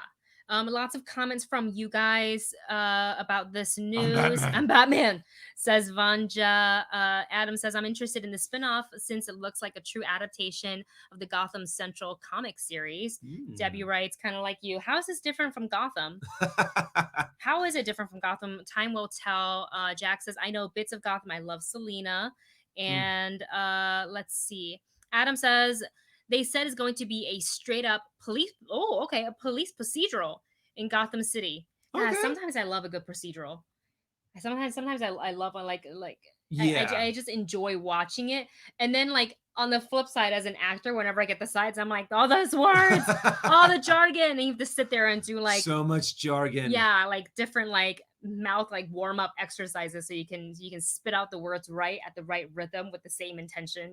Lots of comments from you guys about this I'm news. Batman. I'm Batman, says Vanja. Adam says, I'm interested in the spinoff since it looks like a true adaptation of the Gotham Central comic series. Debbie Mm. writes, kind of like you, how is this different from Gotham? How is it different from Gotham? Time will tell. Jack says, I know bits of Gotham. I love Selena. Mm. And let's see. Adam says, they said it's going to be a straight up police. Oh, okay. A police procedural in Gotham City. Yeah, Okay. sometimes I love a good procedural. Sometimes I love like Yeah. I just enjoy watching it. And then like on the flip side, as an actor, whenever I get the sides, I'm like, all those words, all the jargon, and you have to sit there and do like, So much jargon. yeah, like different like mouth like warm up exercises so you can spit out the words right at the right rhythm with the same intention.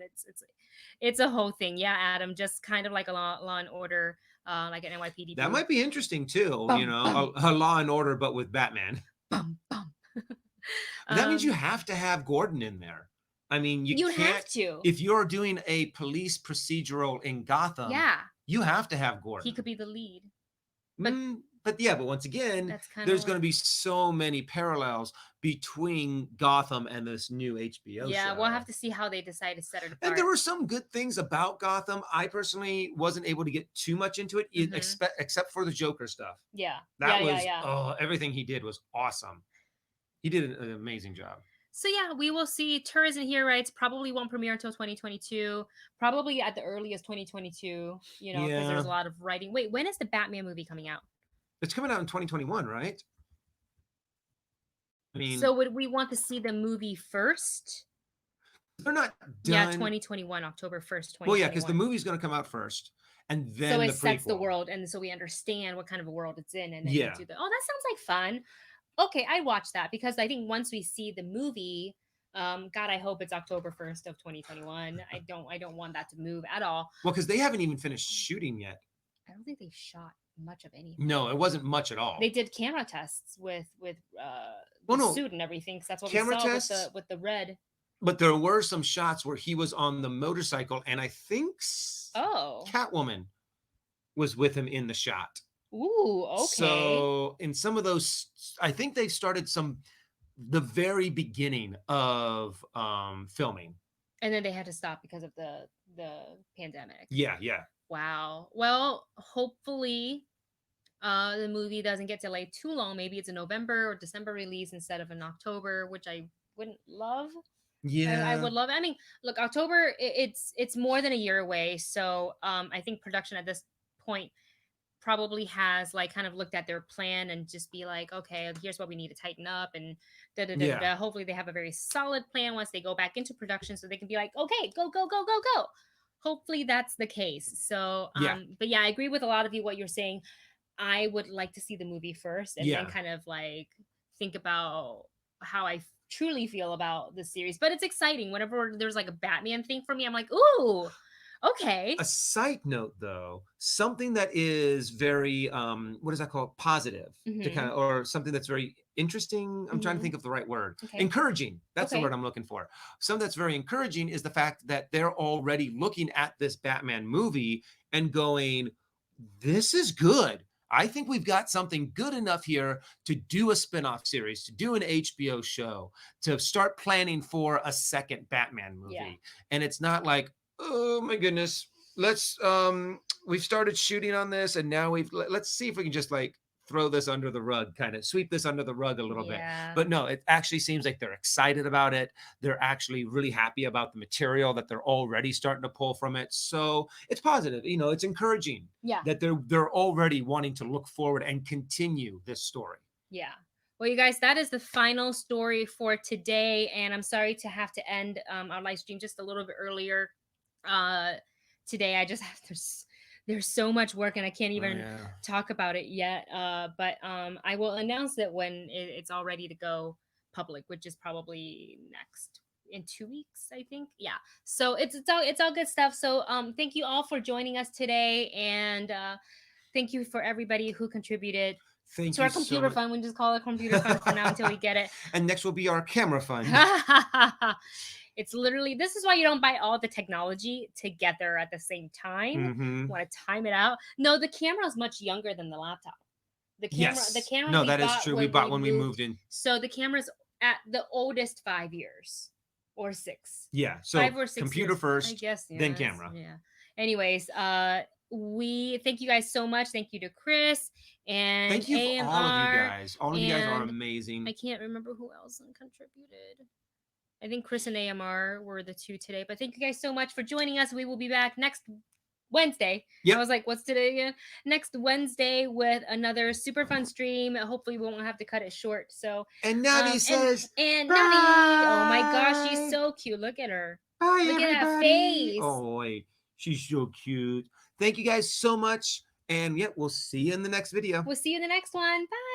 It's a whole thing. Yeah, Adam, just kind of like a Law and Order, like an NYPD That boo. might be interesting too, you Bum bum know, a Law and Order, but with Batman. bum bum. But that means you have to have Gordon in there. I mean, you You have can't, to. if you're doing a police procedural in Gotham, Yeah, you have to have he could Gordon. be the lead. But But yeah, but once again, that's kind of there's going to like, be so many parallels between Gotham and this new HBO yeah, we'll have show. to see how they decide to set it And apart. there were some good things about Gotham. I personally wasn't able to get too much into it, Hmm. except for the Joker stuff. Yeah, yeah, That yeah, was, yeah. oh, everything he did was awesome. He did an amazing job. So yeah, we will see. Tourism here writes probably won't premiere until 2022, probably at the earliest 2022. You know, because there's Yeah. a lot of writing. Wait, when is the Batman movie coming out? It's coming out in 2021, right? I So mean, would we want to see the movie first? they're not Yeah, done. 2021, October 1st, Well, yeah, because the 2021. movie's going to come out first and So then it the sets the prequel. world, and so we understand what kind of a world it's in, and then you Yeah. do the. Oh, that sounds like fun. Okay, I watch that because I think once we see the movie, God, I hope it's October 1st of 2021. I don't want that to move at all. Well, because they haven't even finished shooting yet. I don't think they shot much of anything. No, it wasn't much at They all. did camera tests with Well, the no, suit and everything. Cause that's what we camera saw tests, with the red. but there were some shots where he was on the motorcycle, and I think Oh, Catwoman was with him in the shot. ooh, okay. So in some of those, I think they started the very beginning of filming. And then they had to stop because of the pandemic. Yeah, yeah. Wow. Well, hopefully the movie doesn't get delayed too long. Maybe it's a November or December release instead of an October, which I wouldn't love. I Yeah. would love. I mean, look, October. It's more than a year away, so I think production at this point probably has like kind of looked at their plan and just be like, okay, here's what we need to tighten up, and da da da da. Yeah. Da. Hopefully, they have a very solid plan once they go back into production, so they can be like, okay, go go go go go. Hopefully, that's the case. So, Yeah. but yeah, I agree with a lot of you what you're saying. I would like to see the movie first and then Yeah. kind of like think about how I truly feel about the series. But it's exciting. Whenever there's like a Batman thing for me, I'm like, ooh, okay. A side note, though, something that is very what is that called? Positive to kind of, or something that's very interesting. I'm trying to think of the right word. Okay. Encouraging. That's the word I'm looking for. Something that's very encouraging is the fact that they're already looking at this Batman movie and going, this is good. I think we've got something good enough here to do a spin-off series, to do an HBO show, to start planning for a second Batman movie. Yeah. And it's not like, oh my goodness, let's we've started shooting on this and now let's see if we can just like throw this under the rug, kind of sweep this under the rug a little bit. But no, it actually seems like they're excited about it. They're actually really happy about the material that they're already starting to pull from it. So it's positive, you know, it's encouraging that they're already wanting to look forward and continue this story. Yeah. Well, you guys, that is the final story for today. And I'm sorry to have to end our live stream just a little bit earlier today. I just have there's so much work and I can't even talk about it yet. But I will announce it when it's all ready to go public, which is probably in 2 weeks, I think. Yeah. So it's all good stuff. So thank you all for joining us today, and thank you for everybody who contributed to our computer fund. We just call it computer fund for now until we get it. And next will be our camera fund. It's literally, this is why you don't buy all the technology together at the same time. You want to time it out. No, the camera is much younger than the laptop. The camera. No, that is true. We bought when we moved in. So the camera's at the oldest 5 years or 6. Yeah. So 5 or 6 computer years, first, I guess. then camera. Yeah. Anyways, we thank you guys so much. Thank you to Chris and thank you AMR, for all of you guys. All of you guys are amazing. I can't remember who else contributed. I think Chris and AMR were the 2 today. But thank you guys so much for joining us. We will be back next Wednesday. I was like, what's today again? Next Wednesday with another super fun stream. Hopefully we won't have to cut it short. So and Navi says, and Navi, oh my gosh, she's so cute. Look at her. Bye, Look everybody. At that face. Oh, wait. She's so cute. Thank you guys so much. And yeah, we'll see you in the next video. We'll see you in the next one. Bye.